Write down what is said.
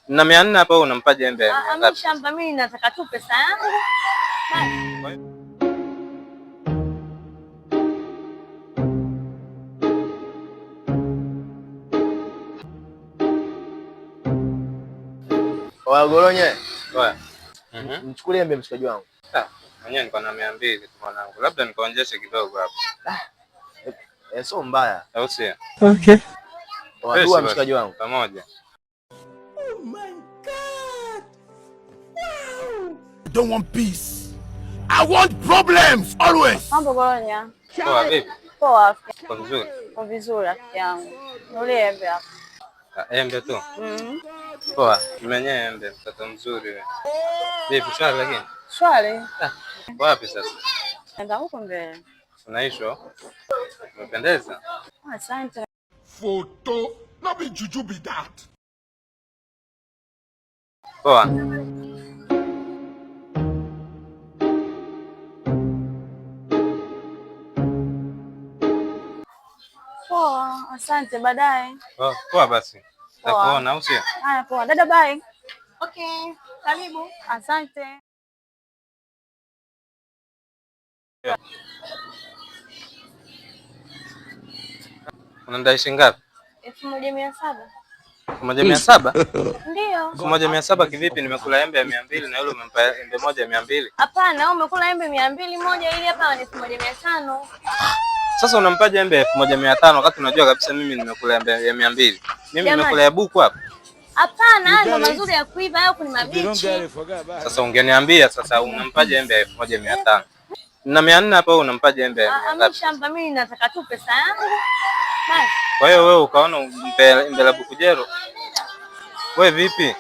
Na 400 hapa unampa jembe ya ngapi? Mimi shamba mimi nataka tu pesa yangu. Oya Goronye. Oya. Mchukulie embe mshikaji wangu. Mwenyewe niko na 200 tu mwanangu. Labda nikaonjeshe kidogo hapo. Sio mbaya. Au sio? Okay. Wadua mshikaji wangu. Pamoja. Oh my God. Wow. I don't want peace. I want problems always. Mambo Goronya. Poa vipi? Poa. Kwa vizuri. Kwa vizuri rafiki yangu. Nulie embe hapo. Embe tu. Poa. Mwenyewe embe mtoto mzuri wewe. Vipi shwari lakini? Shwari. Wapi sasa? Nenda huko mbele. Unaisho? Umependeza. Asante. Photo. Not be juju be that. Poa. Poa, asante baadaye. Poa basi. Takuona au sio? Haya poa. Dada bye. Okay, karibu. Asante. Unadai shilingi ngapi? 1700. 1700? Ndio. 1700 kivipi? Nimekula embe ya 200 na yule umempa embe moja ya 200. Hapana, wewe umekula embe 200 moja, ili hapa ni 1500. Sasa unampaje embe 1500 wakati unajua kabisa mimi nimekula embe ya 200? Mimi nimekula ya buku hapa. Hapana, ndio mazuri ya kuiva hayo kuni mabichi. Sasa ungeniambia sasa unampaje embe 1500? Na 400 hapa unampaje embe ngapi? Mimi shamba mimi nataka tu pesa yangu. Basi. Kwa hiyo wewe ukaona embe la buku jero. Wewe vipi?